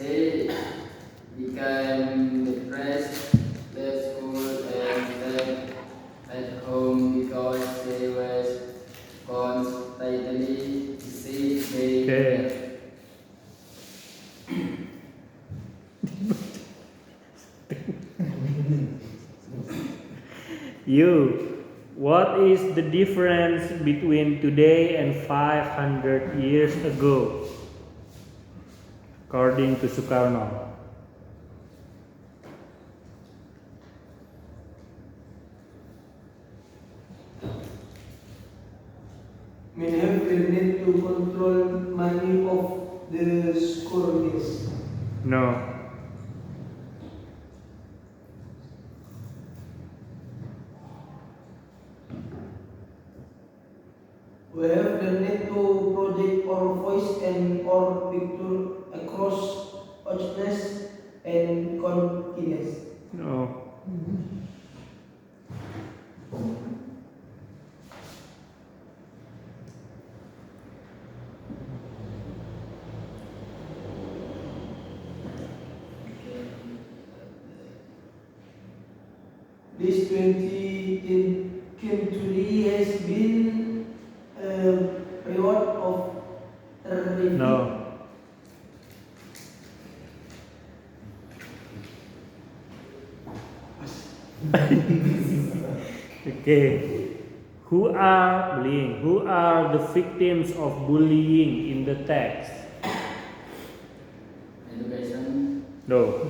They became depressed, left school, and stayed at home because they were constantly sick. They Okay. You, what is the difference between today and 500 years ago? According to Sukarno. May have the need to control money of the scourges. No. We have the need to project our voice and our picture across audience and continents. No. This 20 century has been a period of terrific No. Okay. Who are the victims of bullying in the text? education. No.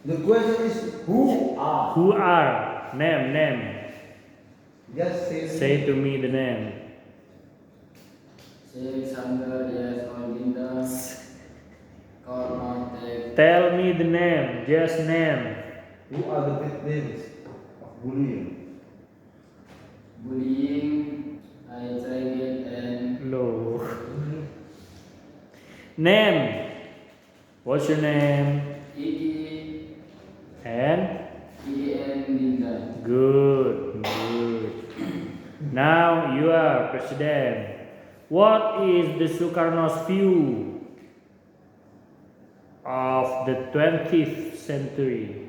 The question is who are? Who are? Name. Just Say to me the name. Alexander, yes, Olinda, Cormac, Tell me the name. Just name. who are the victims of bullying? bullying, I tried and No. Name. What's your name? Iki, And and Linda. good. Now you are president. What is the Sukarno's view of the 20th century?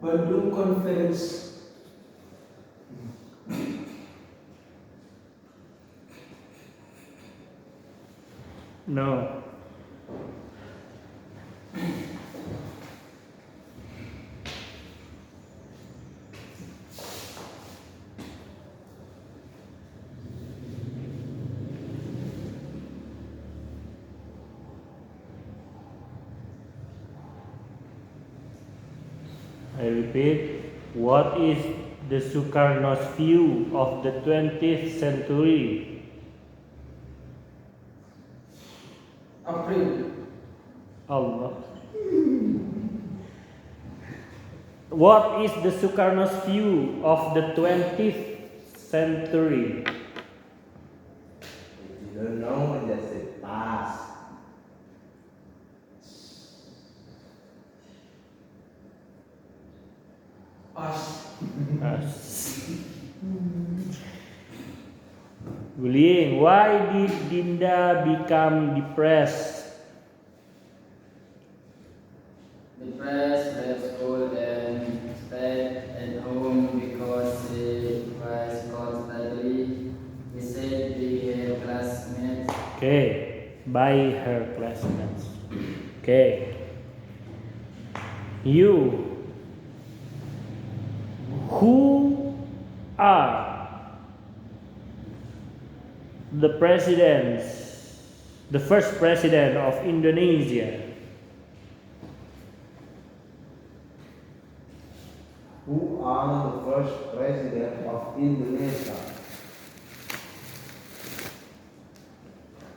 Bandung Conference. No. I repeat, what is the Sukarno's view of the 20th century? April. Allah. What is the Sukarno's view of the 20th century? If you don't know, just say pass. Us. Bullying. Why did Dinda become depressed? Depressed, left school, and stayed at home because she was constantly beset by her classmates. Okay, by her classmates. Okay. You. Who are the presidents, the first president of Indonesia? Who are the first president of Indonesia?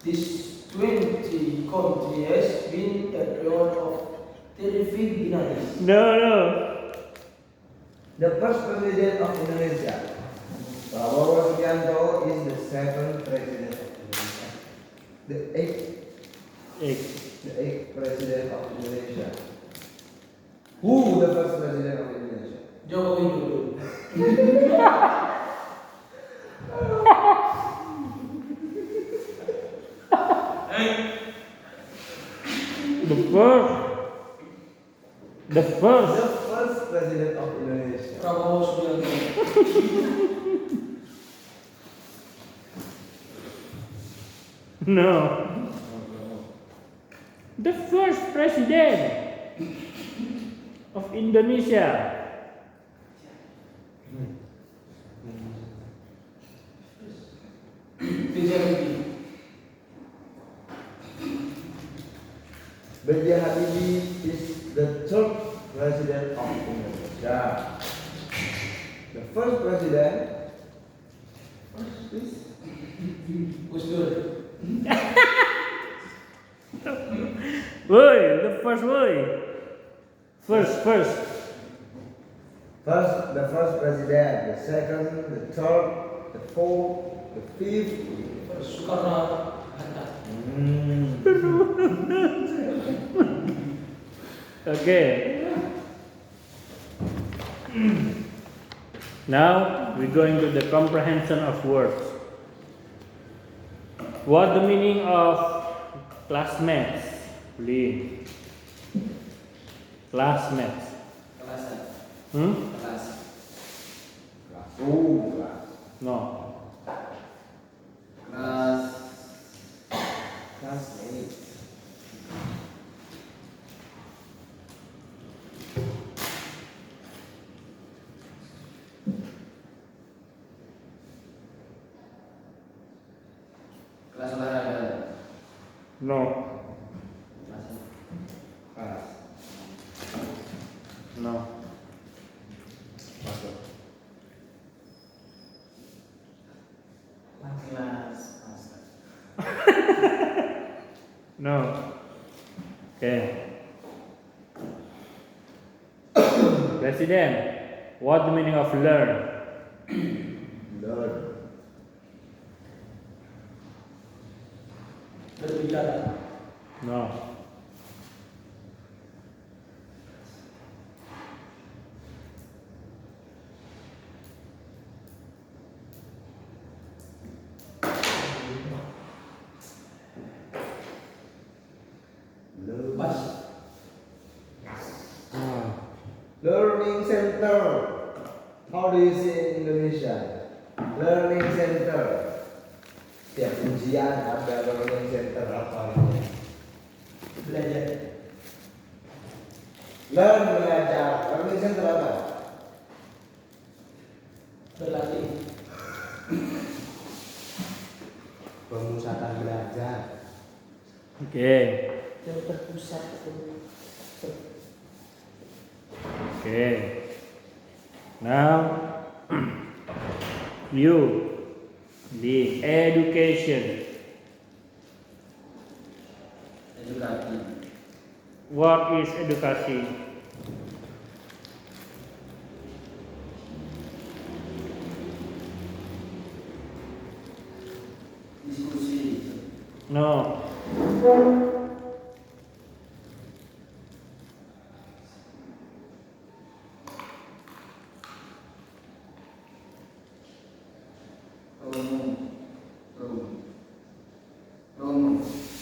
This 20 country has been a period of terrific denials. No. The first president of Indonesia. Prabowo Subianto is the seventh president of Indonesia. The eighth president of Indonesia. Who the first president of Indonesia? Jokowi Widodo. First. The first president of Indonesia. Prabowo Subianto. No. The first president of Indonesia. PJMP. B.J. Habibie is the third president of Indonesia. The first president is Gus Dur. Woi, the first woi. First. the first president, the second, the third, the fourth, the fifth. Soekarno Hatta. Okay. Now we're going to the comprehension of words. What the meaning of classmates? Lee. Classmates. Kelasan. Kelas. Kelas. No. Kelas. Classmate. Kelas olahraga. No. Kelas. No. Masuk. Kelas. No. Okay. President. What the meaning of learn? Learn. Berbicara. No. Learn. Bas. Learning center. How do you say in Indonesia? Learning center. Setiap ujian ada learning center apa? Belajar. Learn belajar. Learning center apa? Berlatih. Pemusatan belajar. Okay. Yang terpusat itu. Okay. Now you the education. Edukasi. What is edukasi? Diskusi. No.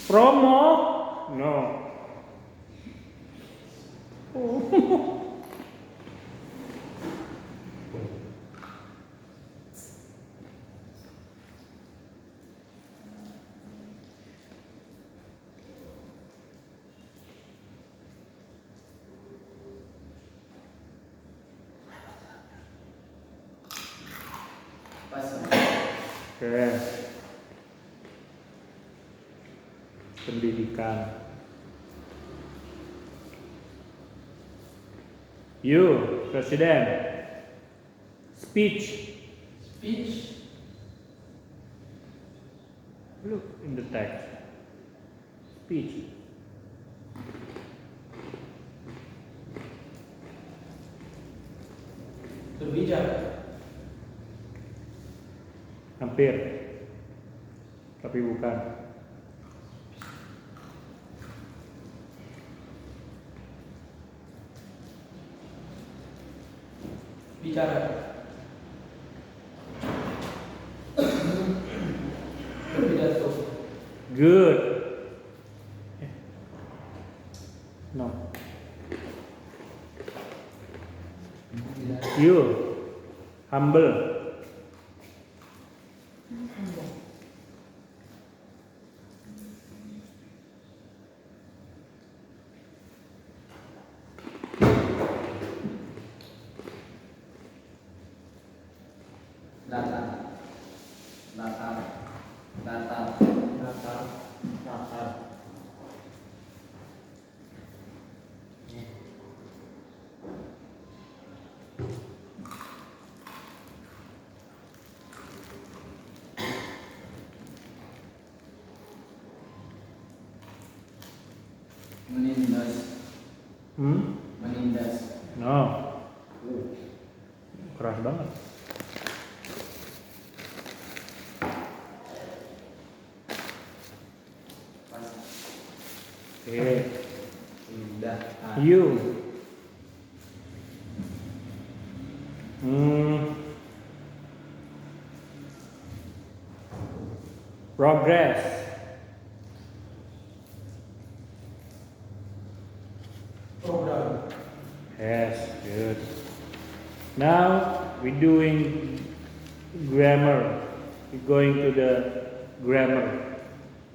Promo? No. Okay. Pendidikan. You, President. Speech. Speech. Look in the text. Speech. Berbicara. Hampir. Tapi bukan. Bicara. Berpidato. Good. No. You. Humble. Datar. Datar. Datar. Datar. Datar. Menindas. Menindas. No. Keras banget. Pas. Oke. Indah. You. Progress. Program. Yes, good. Now we're doing grammar. We're going to the grammar.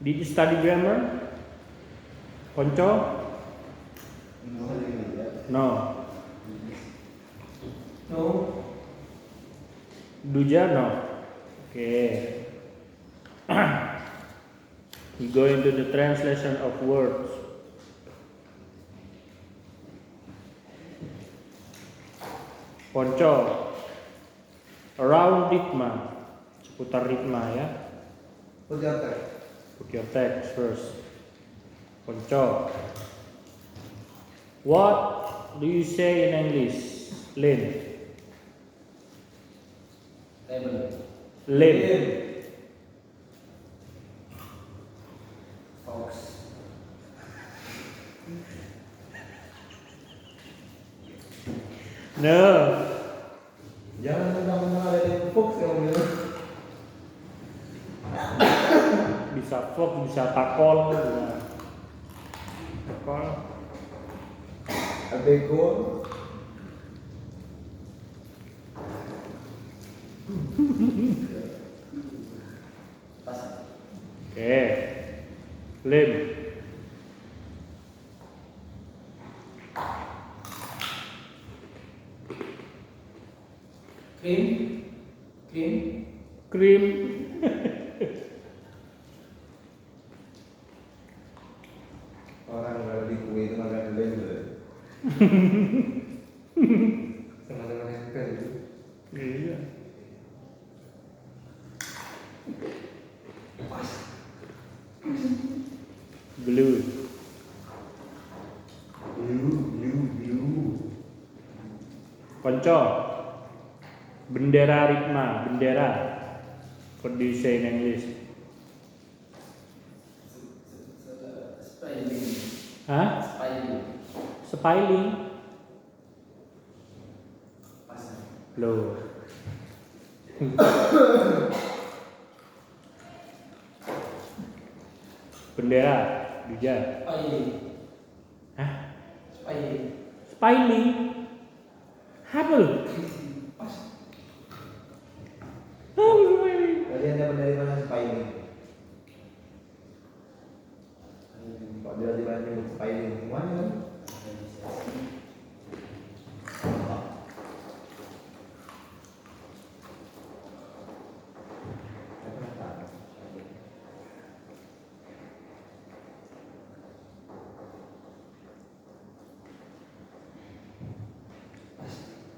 Did you study grammar? Konco? No. No. Duja? No. Okay. We go into the translation of words. Ponco. Around ritma. Seputar ritma ya. Put your text. Put your text first. Ponco. What do you say in English? Lin. Table. Lin. Fox. No. Jangan mentang-mentang ada yang fox yang bilang. Bisa fox, bisa takol. Takol. Abego. Pas. Oke. Lim. Cream. Cream. Krim. Orang kalau di kue itu makan lem tuh. Sama-sama nempel itu. Iya. Blue. Blue. Konco. Bendera ritma. Bendera. What do you say in English? Spelling. Hah? Spelling. Spelling. Pas. Loh. Bendera. Duja. Spy. Hah? Spy. Spelling. Apa lu? Pas. Kalian dapat dari mana spying? Kok dia di mana nyebut spying semuanya kan?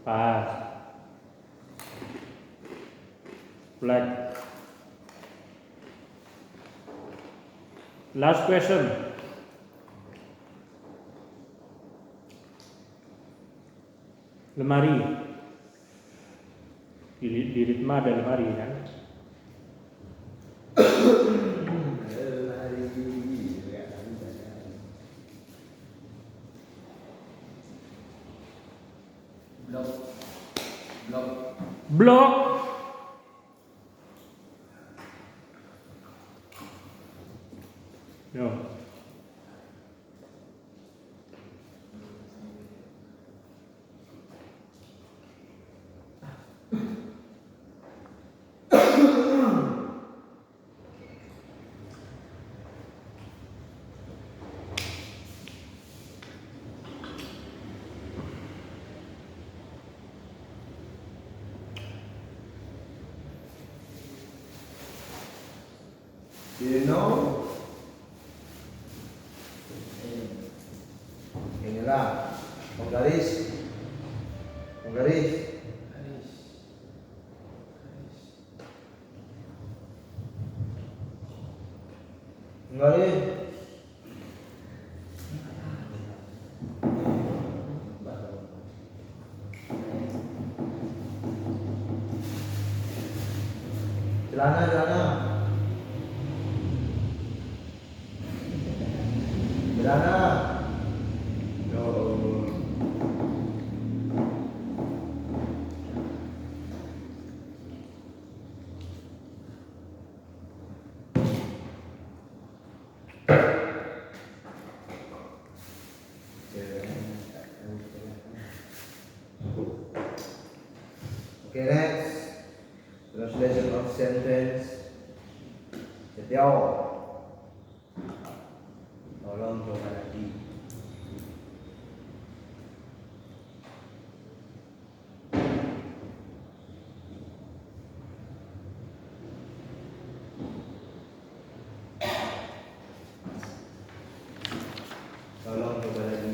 Pas. Black. Last question. Lemari. Di ritma ada lemari kan? Blok. Blok. Blok. No. Do you know? Inilah penggaris. Celana. No. Okay, next. Translation of sentence. Setiao. Tolong coba lagi. Tolong coba lagi.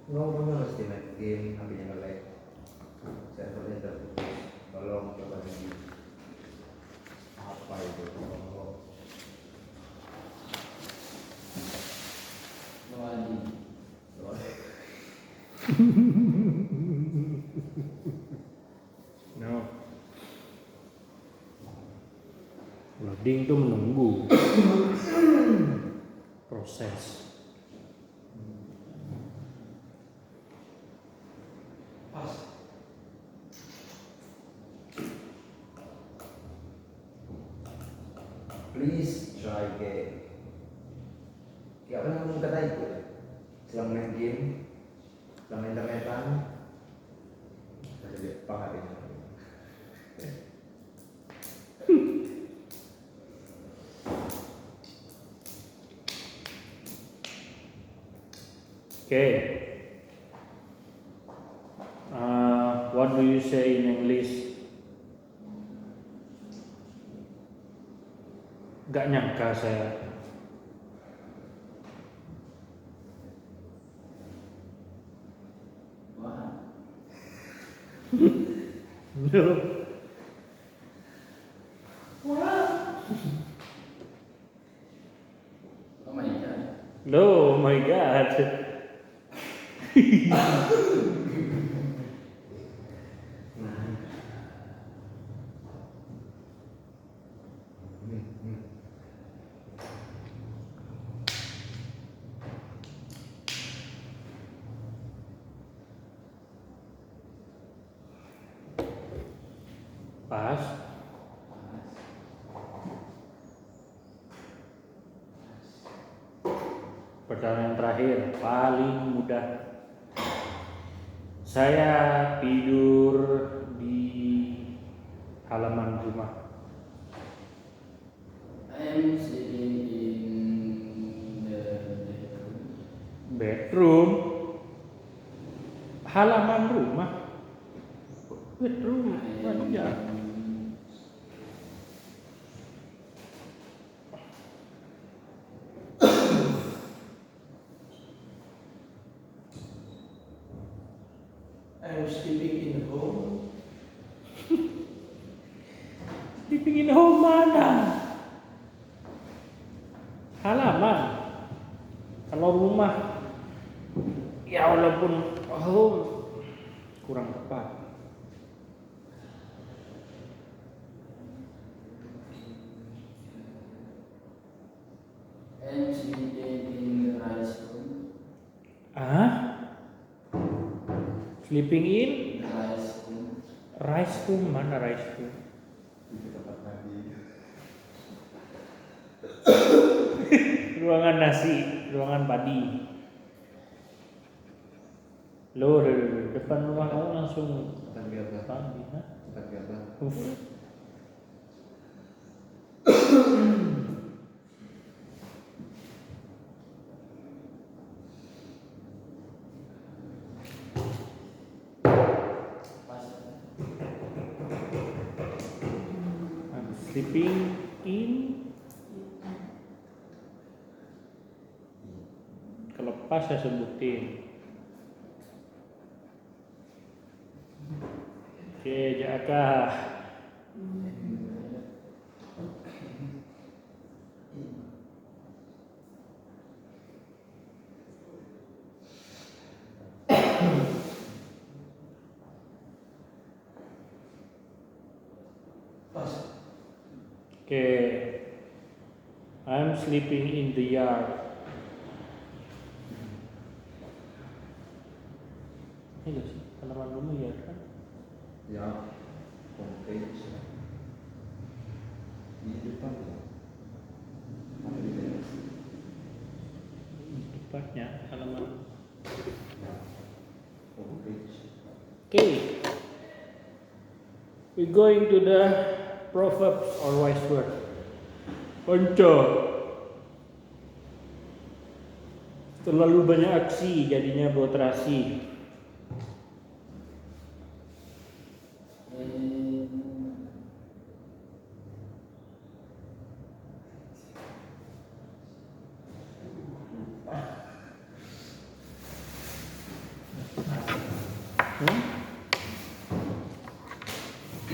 Ngomongnya mesti main game, HP-nya nge-lag. Servernya terputus. Tolong coba lagi. Apa itu? Wali. No. Loading itu menunggu proses. Pas. Please try again. Ya kan ngomong kata itu. Sedang main game, sedang internetan. Jadi paham ini. Okay. What do you say in English? Gak nyangka saya. Wah. No. Oh my god. No, oh my God. Pas. Pertanyaan terakhir, paling mudah. Saya tidur di halaman rumah. I'm sleeping in the bedroom. Bedroom. Halaman rumah. Bedroom. Wajar. I'm sleeping in home. Sleeping in home mana? Halaman. Kalau rumah, ya walaupun home kurang tepat. I'm sleeping in the rice room. Ah? Sleeping in The rice room. rice room, mana rice room? Di tempat mandi. Ruangan nasi, ruangan padi. Loh, depan rumah kamu langsung Tempat biasa. padi, ha? Tempat biasa. Uff. Pas. Sleeping in. Kalau pas saya sebutin. Oke, Jaka. Pas. Oke. I'm sleeping in the yard. Ini gak sih? Halaman dulu ya kan? Ya, homepage. Di depan ya. Mana di teras? Tepatnya halaman. Ya, homepage. Okay. We're going to the proverbs or wise word. Konco. Terlalu banyak aksi jadinya bau terasi.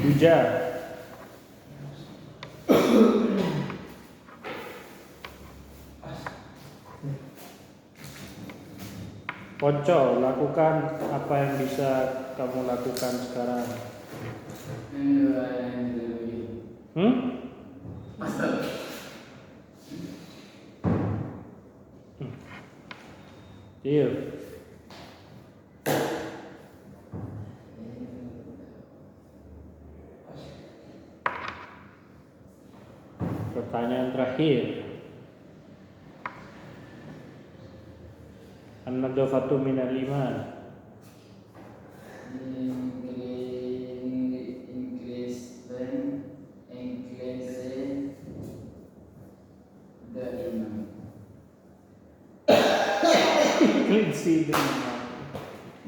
Hujan. Konco, lakukan apa yang bisa kamu lakukan sekarang. Iya. Pertanyaan terakhir. An-nadhafatu minal iman.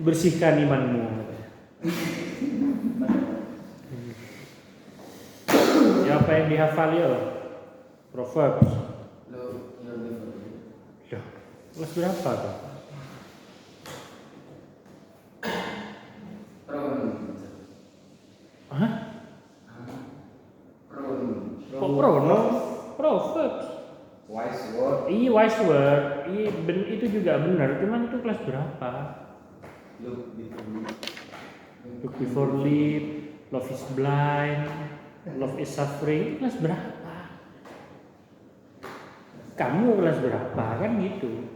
Bersihkan imanmu. Ya, apa yang dihafal ya? Proverbs. Ya, kelas berapa tuh? Hah? Kok prono? Proverbs. Wise word. Iya, wise word. Iya, itu juga benar. Cuman itu kelas berapa? Look before leap, love is blind, love is suffering. Kelas berapa? Kamu kelas berapa? Kan gitu.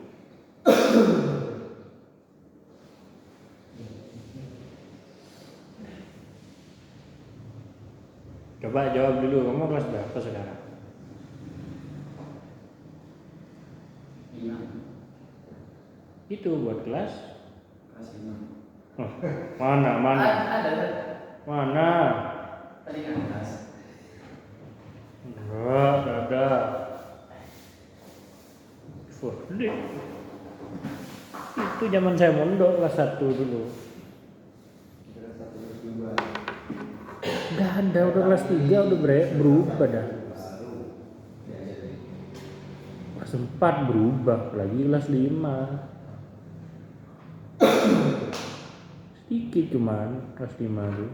Coba jawab dulu, kamu kelas berapa sekarang? Itu buat kelas? Oh, mana? Mana? Tadi kan kelas. Enggak ada. Itu zaman saya mondok kelas 1 dulu. Enggak ada, udah kelas 3 udah berubah dah. Kelas 4 berubah, lagi kelas 5. Sedikit cuman kelas 5 tuh.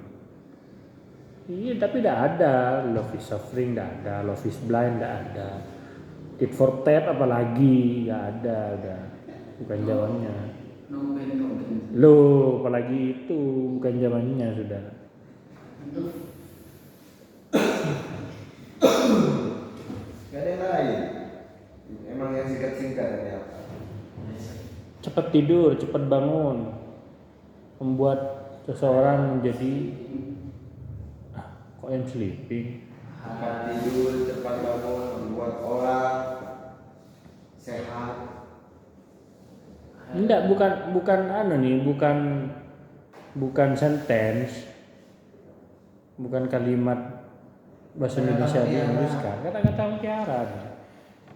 Iya, tapi tidak ada love is suffering, tidak ada love is blind, tidak ada tit for tat, apalagi nggak ada, udah bukan zamannya. Loh, apalagi itu bukan zamannya sudah. Gak ada yang lain. Emang yang singkat-singkat ya. Cepat tidur, cepat bangun, membuat seseorang menjadi kok yang sleeping. Cepat tidur, cepat bangun, membuat orang sehat. Enggak, bukan anu nih, bukan sentence, bukan kalimat bahasa Indonesia dituliskan, kata-kata mutiara.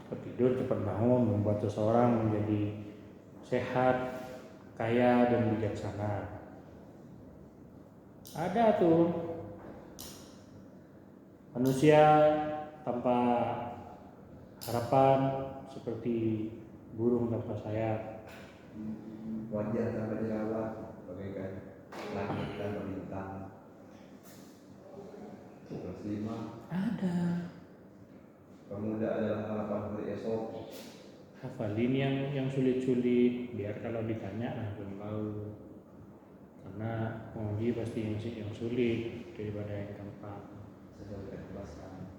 Cepat tidur, cepat bangun, membuat seseorang menjadi sehat, kaya dan bijaksana. Ada tuh. Manusia tanpa harapan seperti burung tanpa sayap. Wajah tanpa jerawat bagaikan langit tanpa bintang. Plus 5. Ada. Pemuda adalah harapan hari esok. Hafalin yang sulit-sulit biar kalau ditanya langsung tahu. Karena menguji pasti yang sulit daripada yang gampang. Sesuai keikhlasan.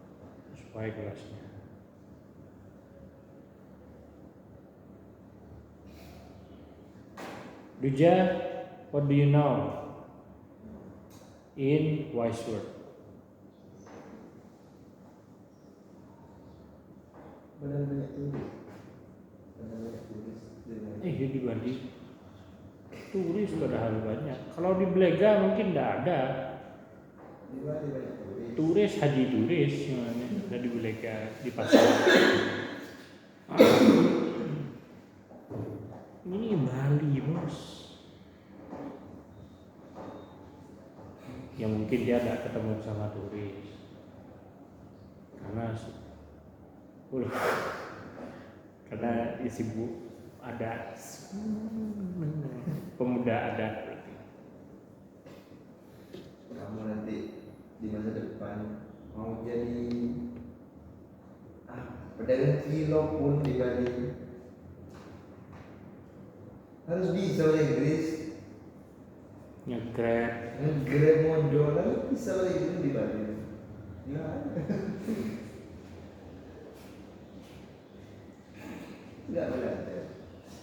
Supaya kelasnya. Duja, what do you know in wise word? Benar-benar tulis. Benar-benar tulis. Ya dibanding turis padahal banyak. Kalau di Belega mungkin tidak ada. Di Bali banyak tulis. Turis haji turis gimana? Ada di Belega di pasar. Ini Bali bos. Ya mungkin dia tidak ketemu sama turis. Karena isi bu ada pemuda ada. Kamu nanti di masa depan mau jadi pedagang cilok pun di Bali harus bisa bahasa Inggris. Nge-grab. Nge-grab mau jualan bisa bahasa Inggris di Bali. Ya. Enggak ada.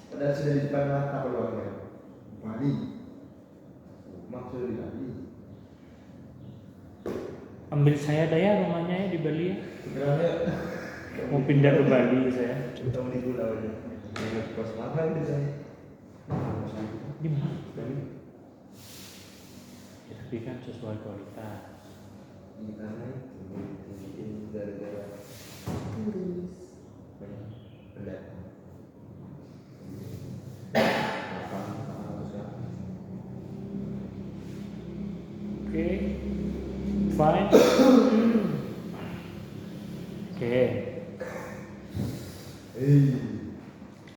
Padahal sudah di depan mata peluangnya. Bali. Maksud di Bali. Ambil saya daya rumahnya ya di Bali ya. Sebenarnya Mau pindah ke Bali saya. kita di pulau aja. Ingat kos mahal di sana. Di mana? Bali. Ya, tapi kan sesuai kualitas. Di sana itu gara-gara turis banyak pendatang. Oke, fine. Oke. Hey.